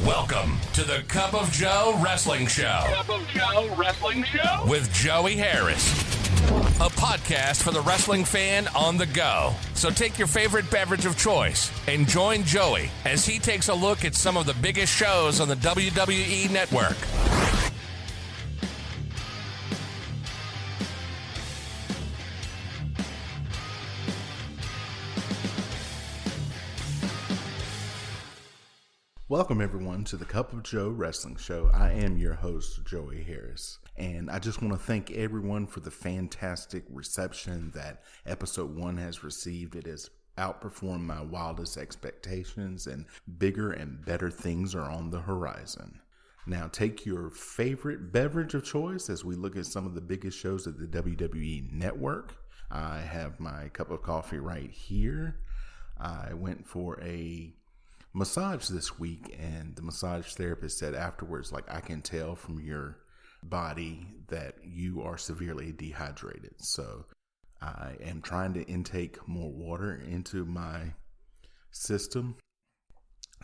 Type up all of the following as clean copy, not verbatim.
Welcome to the Cup of Joe Wrestling Show. Cup of Joe Wrestling Show with Joey Harris. A podcast for the wrestling fan on the go. So take your favorite beverage of choice and join Joey as he takes a look at some of the biggest shows on the WWE Network. Welcome everyone to the Cup of Joe Wrestling Show. I am your host, Joey Harris, and I just want to thank everyone for the fantastic reception that episode 1 has received. It has outperformed my wildest expectations, and bigger and better things are on the horizon. Now take your favorite beverage of choice as we look at some of the biggest shows at the WWE Network. I have my cup of coffee right here. I went for a massage this week, and the massage therapist said afterwards, I can tell from your body that you are severely dehydrated. So I am trying to intake more water into my system,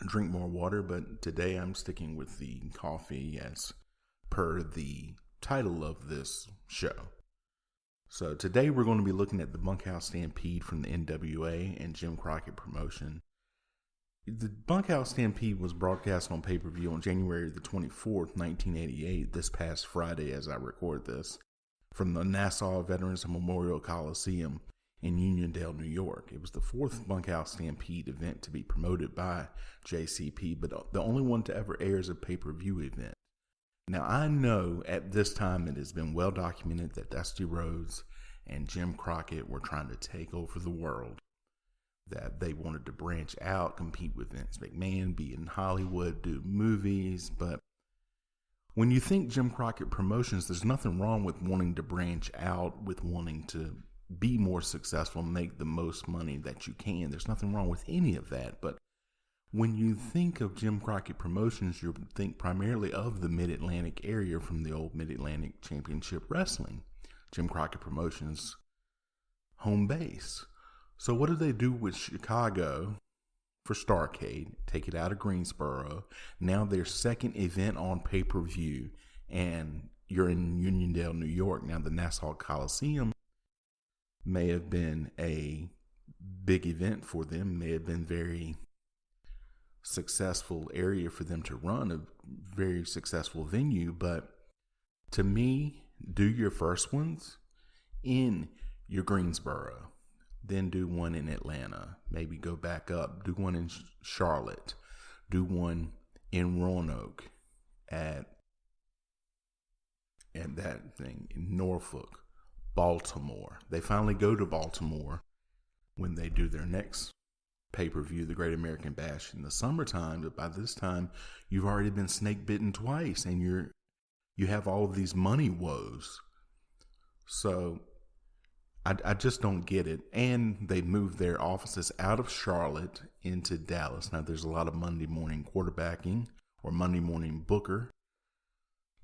drink more water, but today I'm sticking with the coffee as per the title of this show. So today we're going to be looking at the Bunkhouse Stampede from the NWA and Jim Crockett promotion. The Bunkhouse Stampede was broadcast on pay-per-view on January the 24th, 1988, this past Friday as I record this, from the Nassau Veterans Memorial Coliseum in Uniondale, New York. It was the fourth Bunkhouse Stampede event to be promoted by JCP, but the only one to ever air as a pay-per-view event. Now, I know at this time it has been well documented that Dusty Rhodes and Jim Crockett were trying to take over the world, that they wanted to branch out, compete with Vince McMahon, be in Hollywood, do movies. But when you think Jim Crockett Promotions, there's nothing wrong with wanting to branch out, with wanting to be more successful, make the most money that you can. There's nothing wrong with any of that. But when you think of Jim Crockett Promotions, you think primarily of the Mid-Atlantic area from the old Mid-Atlantic Championship Wrestling, Jim Crockett Promotions' home base. So what did they do with Chicago for Starrcade? Take it out of Greensboro. Now their second event on pay-per-view, and you're in Uniondale, New York. Now the Nassau Coliseum may have been a big event for them, may have been very successful area for them to run, a very successful venue. But to me, do your first ones in your Greensboro. Then do one in Atlanta, maybe go back up, do one in Charlotte, do one in Roanoke, at that thing in Norfolk, Baltimore. They finally go to Baltimore when they do their next pay-per-view, the Great American Bash, in the summertime. But by this time, you've already been snake bitten twice, and you have all of these money woes. So I just don't get it. And they moved their offices out of Charlotte into Dallas. Now, there's a lot of Monday morning quarterbacking or Monday morning booker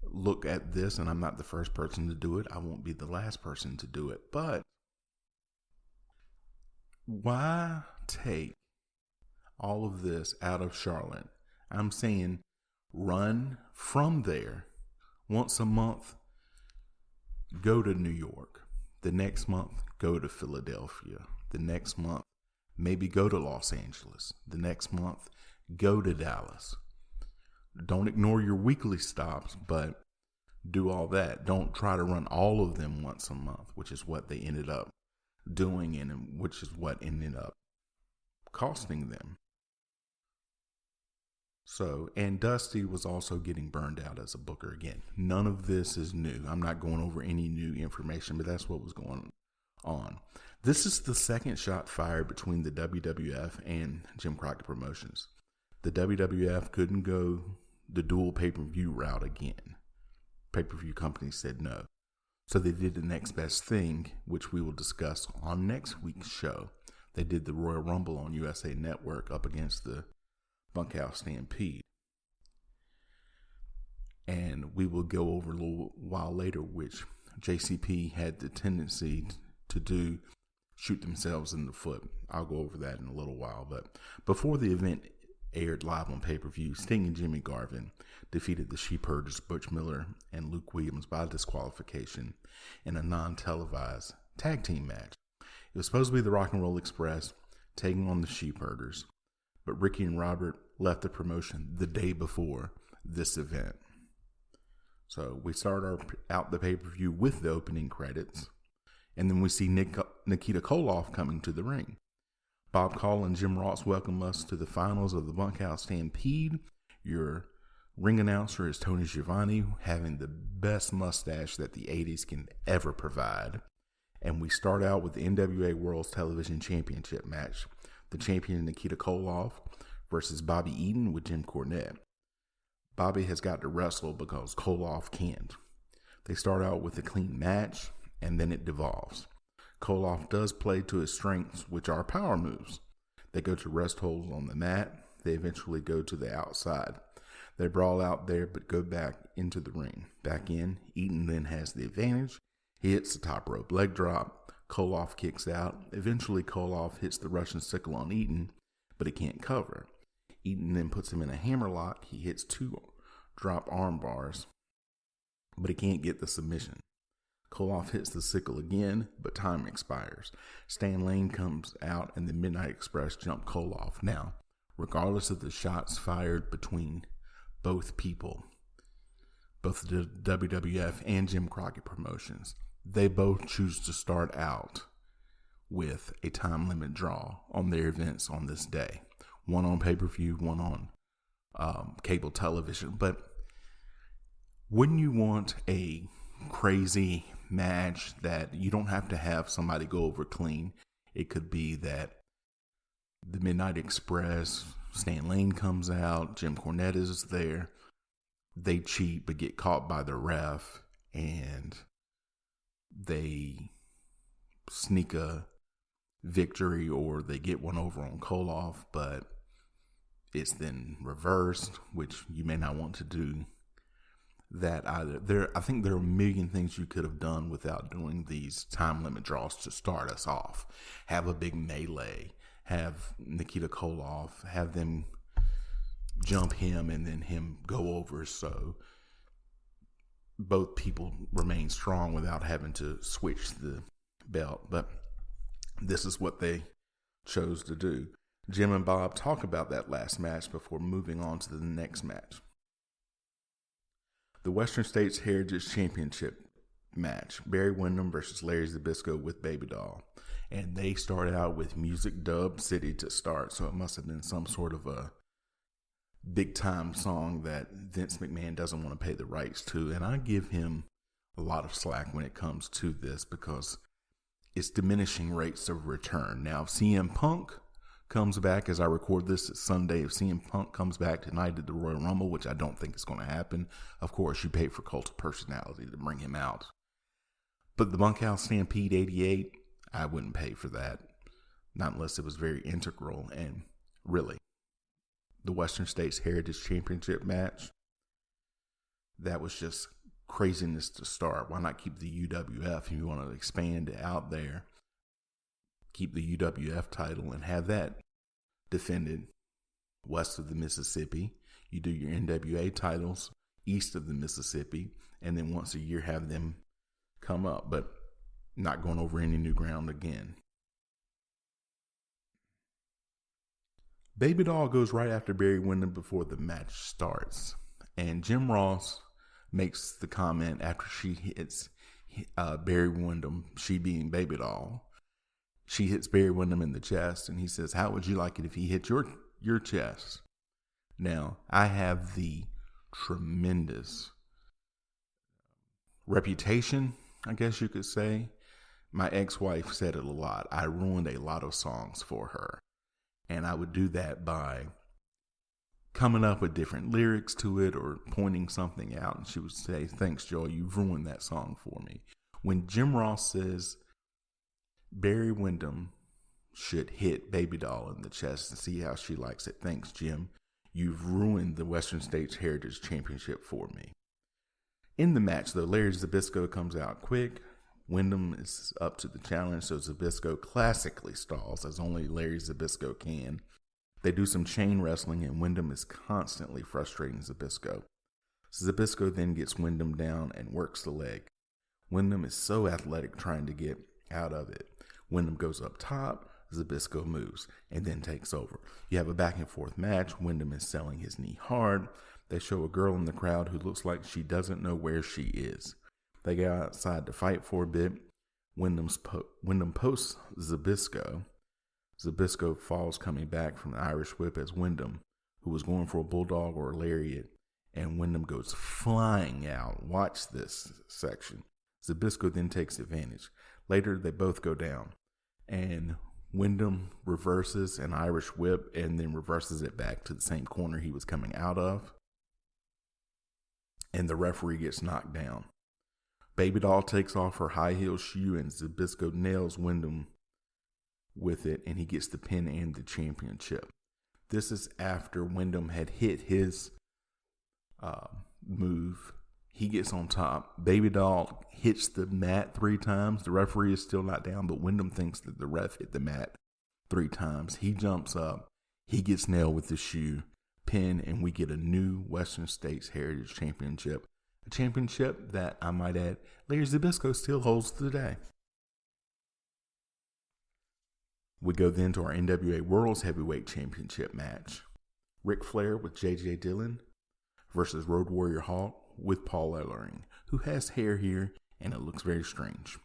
look at this, and I'm not the first person to do it. I won't be the last person to do it. But why take all of this out of Charlotte? I'm saying run from there once a month, go to New York. The next month, go to Philadelphia. The next month, maybe go to Los Angeles. The next month, go to Dallas. Don't ignore your weekly stops, but do all that. Don't try to run all of them once a month, which is what they ended up doing, and which is what ended up costing them. So, and Dusty was also getting burned out as a booker again. None of this is new. I'm not going over any new information, but that's what was going on. This is the second shot fired between the WWF and Jim Crockett Promotions. The WWF couldn't go the dual pay-per-view route again. Pay-per-view companies said no. So they did the next best thing, which we will discuss on next week's show. They did the Royal Rumble on USA Network up against the Bunkhouse Stampede. And we will go over a little while later, which JCP had the tendency to do, shoot themselves in the foot. I'll go over that in a little while. But before the event aired live on pay-per-view, Sting and Jimmy Garvin defeated the Sheepherders Butch Miller and Luke Williams by disqualification in a non-televised tag team match. It was supposed to be the Rock and Roll Express taking on the Sheepherders, but Ricky and Robert left the promotion the day before this event. So we start out the pay-per-view with the opening credits, and then we see Nikita Koloff coming to the ring. Bob Caul and Jim Ross welcome us to the finals of the Bunkhouse Stampede. Your ring announcer is Tony Schiavone, having the best mustache that the 80s can ever provide. And we start out with the NWA World's Television Championship match. The champion Nikita Koloff versus Bobby Eaton with Jim Cornette. Bobby has got to wrestle because Koloff can't. They start out with a clean match, and then it devolves. Koloff does play to his strengths, which are power moves. They go to rest holds on the mat. They eventually go to the outside. They brawl out there, but go back into the ring. Back in, Eaton then has the advantage. He hits the top rope leg drop. Koloff kicks out. Eventually, Koloff hits the Russian sickle on Eaton, but he can't cover. Eaton then puts him in a hammerlock. He hits 2 drop arm bars, but he can't get the submission. Koloff hits the sickle again, but time expires. Stan Lane comes out and the Midnight Express jump Koloff. Now, regardless of the shots fired between both people, both the WWF and Jim Crockett Promotions, they both choose to start out with a time limit draw on their events on this day. One on pay-per-view, one on cable television. But wouldn't you want a crazy match that you don't have to have somebody go over clean? It could be that the Midnight Express, Stan Lane comes out, Jim Cornette is there. They cheat but get caught by the ref, and they sneak a victory, or they get one over on Koloff, but it's then reversed, which you may not want to do that either. I think there are a million things you could have done without doing these time limit draws to start us off. Have a big melee, have Nikita Koloff, have them jump him and then him go over, so both people remain strong without having to switch the belt. But this is what they chose to do. Jim and Bob talk about that last match before moving on to the next match. The Western States Heritage Championship match. Barry Windham versus Larry Zbyszko with Baby Doll. And they started out with Music Dub City to start, so it must have been some sort of a big time song that Vince McMahon doesn't want to pay the rights to. And I give him a lot of slack when it comes to this because it's diminishing rates of return. Now, if CM Punk comes back, as I record this, it's Sunday. If CM Punk comes back tonight at the Royal Rumble, which I don't think is going to happen, of course, you pay for Cult of Personality to bring him out. But the Bunkhouse Stampede 88, I wouldn't pay for that. Not unless it was very integral. And really, the Western States Heritage Championship match, that was just craziness to start. Why not keep the UWF? If you want to expand it out there, keep the UWF title and have that defended west of the Mississippi. You do your NWA titles east of the Mississippi, and then once a year have them come up, but not going over any new ground again. Baby Doll goes right after Barry Windham before the match starts, and Jim Ross makes the comment after she hits Barry Windham, she being Baby Doll. She hits Barry Windham in the chest, and he says, "How would you like it if he hit your chest?" Now, I have the tremendous reputation, I guess you could say. My ex-wife said it a lot. I ruined a lot of songs for her. And I would do that by coming up with different lyrics to it or pointing something out. And she would say, "Thanks, Joy, you've ruined that song for me." When Jim Ross says Barry Windham should hit Baby Doll in the chest and see how she likes it, "Thanks, Jim. You've ruined the Western States Heritage Championship for me." In the match, though, Larry Zbyszko comes out quick. Windham is up to the challenge, so Zbyszko classically stalls, as only Larry Zbyszko can. They do some chain wrestling, and Wyndham is constantly frustrating Zbyszko. Zbyszko then gets Wyndham down and works the leg. Wyndham is so athletic trying to get out of it. Wyndham goes up top, Zbyszko moves, and then takes over. You have a back and forth match. Wyndham is selling his knee hard. They show a girl in the crowd who looks like she doesn't know where she is. They go outside to fight for a bit. Wyndham posts Zbyszko. Zbyszko falls coming back from the Irish whip as Wyndham, who was going for a bulldog or a lariat, and Wyndham goes flying out. Watch this section. Zbyszko then takes advantage. Later, they both go down, and Wyndham reverses an Irish whip and then reverses it back to the same corner he was coming out of, and the referee gets knocked down. Baby Doll takes off her high heel shoe, and Zbyszko nails Wyndham with it, and he gets the pin and the championship. This is after Wyndham had hit his move. He gets on top. Baby Doll hits the mat 3 times. The referee is still not down, but Wyndham thinks that the ref hit the mat 3 times. He jumps up. He gets nailed with the shoe, pin, and we get a new Western States Heritage Championship. A championship that, I might add, Larry Zbyszko still holds today. We go then to our NWA World's Heavyweight Championship match. Ric Flair with Jj Dillon versus Road Warrior Hawk with Paul Ellering, who has hair here, and it looks very strange.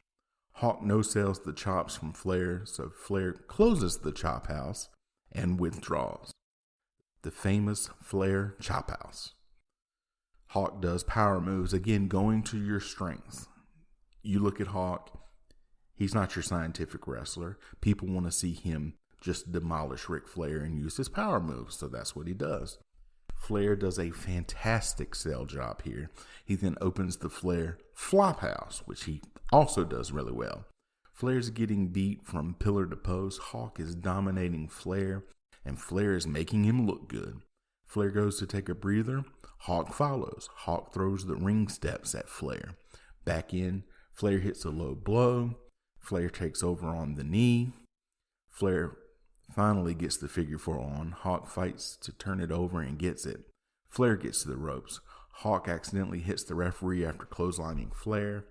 Hawk no-sells the chops from Flair, so Flair closes the chop house and withdraws. The famous Flair chop house. Hawk does power moves, again going to your strengths. You look at Hawk, he's not your scientific wrestler. People want to see him just demolish Ric Flair and use his power moves, so that's what he does. Flair does a fantastic sell job here. He then opens the Flair flop house, which he also does really well. Flair's getting beat from pillar to post. Hawk is dominating Flair, and Flair is making him look good. Flair goes to take a breather. Hawk follows. Hawk throws the ring steps at Flair. Back in, Flair hits a low blow. Flair takes over on the knee. Flair finally gets the figure 4 on. Hawk fights to turn it over and gets it. Flair gets to the ropes. Hawk accidentally hits the referee after clotheslining Flair.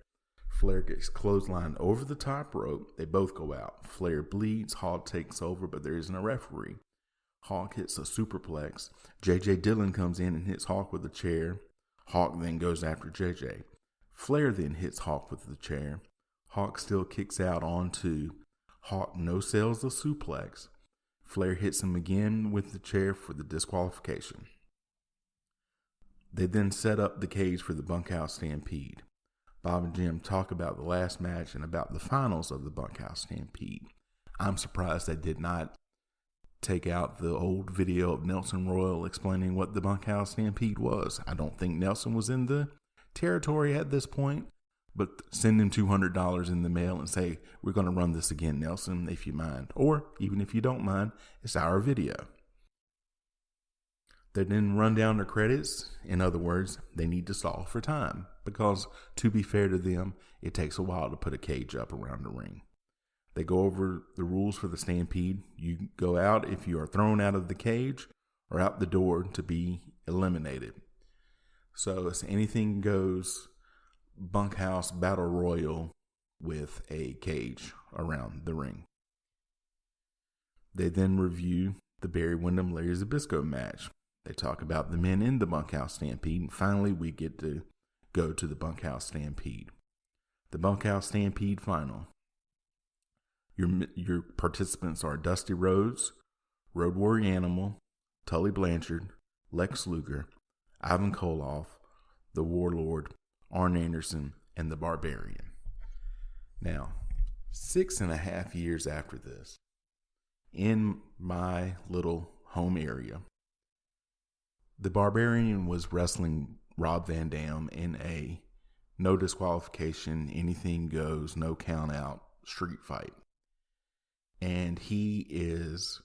Flair gets clotheslined over the top rope. They both go out. Flair bleeds. Hawk takes over, but there isn't a referee. Hawk hits a superplex. Jj Dillon comes in and hits Hawk with a chair. Hawk then goes after JJ. Flair then hits Hawk with the chair. Hawk still kicks out onto. Hawk no-sells the suplex. Flair hits him again with the chair for the disqualification. They then set up the cage for the Bunkhouse Stampede. Bob and Jim talk about the last match and about the finals of the Bunkhouse Stampede. I'm surprised they did not take out the old video of Nelson Royal explaining what the Bunkhouse Stampede was. I don't think Nelson was in the territory at this point, but send him $200 in the mail and say, we're going to run this again, Nelson, if you mind. Or even if you don't mind, it's our video. They then run down the credits. In other words, they need to stall for time because, to be fair to them, it takes a while to put a cage up around the ring. They go over the rules for the Stampede. You go out if you are thrown out of the cage or out the door to be eliminated. So it's anything goes bunkhouse battle royal with a cage around the ring. They then review the Barry Windham Larry Zbyszko match. They talk about the men in the Bunkhouse Stampede, and finally we get to go to the Bunkhouse Stampede. The Bunkhouse Stampede final. Your participants are Dusty Rhodes, Road Warrior Animal, Tully Blanchard, Lex Luger, Ivan Koloff, the Warlord, Arn Anderson, and the Barbarian. Now, 6.5 years after this, in my little home area, the Barbarian was wrestling Rob Van Dam in a no disqualification, anything goes, no count out street fight. And he is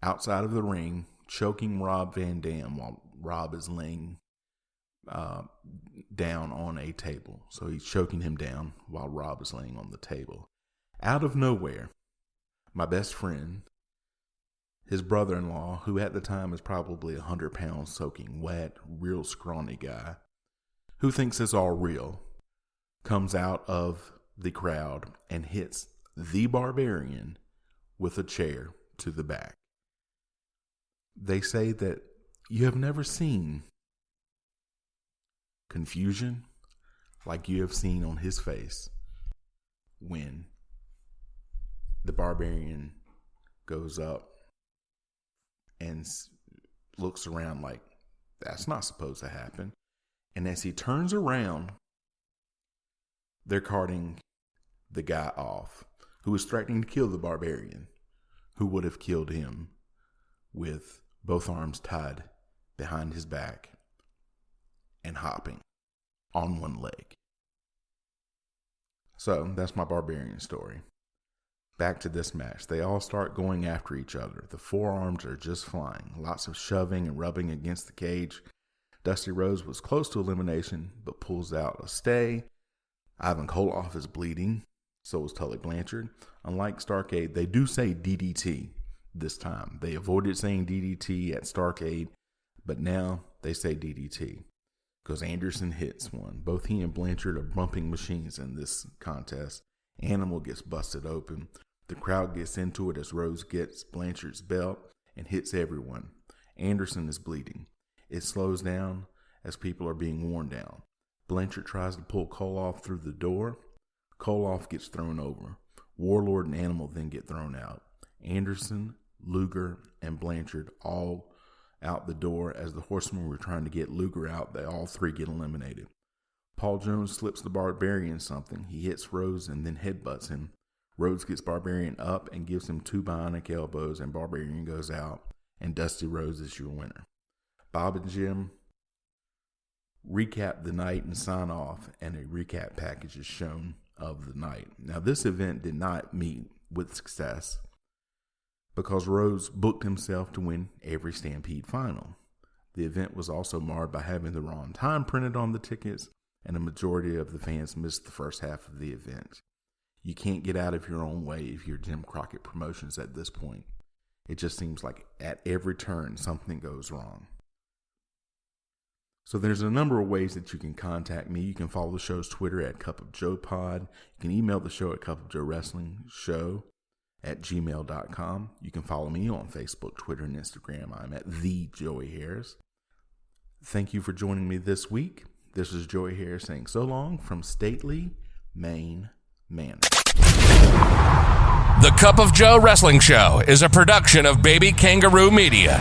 outside of the ring choking Rob Van Dam while Rob is laying down on a table. So he's choking him down while Rob is laying on the table. Out of nowhere, my best friend, His brother-in-law, who at the time is probably 100 pounds soaking wet, real scrawny guy, who thinks it's all real, comes out of the crowd and hits the Barbarian with a chair to the back. They say that you have never seen confusion like you have seen on his face when the Barbarian goes up and looks around like, that's not supposed to happen. And as he turns around, they're carting the guy off who was threatening to kill the Barbarian, who would have killed him with both arms tied behind his back and hopping on one leg. So that's my Barbarian story. Back to this match. They all start going after each other. The forearms are just flying. Lots of shoving and rubbing against the cage. Dusty Rhodes was close to elimination, but pulls out a stay. Ivan Koloff is bleeding. So is Tully Blanchard. Unlike Starrcade, they do say DDT this time. They avoided saying DDT at Starrcade, but now they say DDT because Anderson hits one. Both he and Blanchard are bumping machines in this contest. Animal gets busted open. The crowd gets into it as Rhodes gets Blanchard's belt and hits everyone. Anderson is bleeding. It slows down as people are being worn down. Blanchard tries to pull Koloff through the door. Koloff gets thrown over. Warlord and Animal then get thrown out. Anderson, Luger, and Blanchard all out the door. As the Horsemen were trying to get Luger out, they all three get eliminated. Paul Jones slips the Barbarian something. He hits Rhodes and then headbutts him. Rhodes gets Barbarian up and gives him 2 bionic elbows, and Barbarian goes out, and Dusty Rhodes is your winner. Bob and Jim recap the night and sign off, and a recap package is shown of the night. Now, this event did not meet with success because Rhodes booked himself to win every Stampede final. The event was also marred by having the wrong time printed on the tickets, and a majority of the fans missed the first half of the event. You can't get out of your own way if you're Jim Crockett Promotions at this point. It just seems like at every turn something goes wrong. So there's a number of ways that you can contact me. You can follow the show's Twitter at Cup of Joe Pod. You can email the show at cupofjoewrestlingshow@gmail.com. You can follow me on Facebook, Twitter, and Instagram. I'm at The Joey Harris. Thank you for joining me this week. This is Joey Harris saying so long from stately Maine Manor. The Cup of Joe Wrestling Show is a production of Baby Kangaroo Media.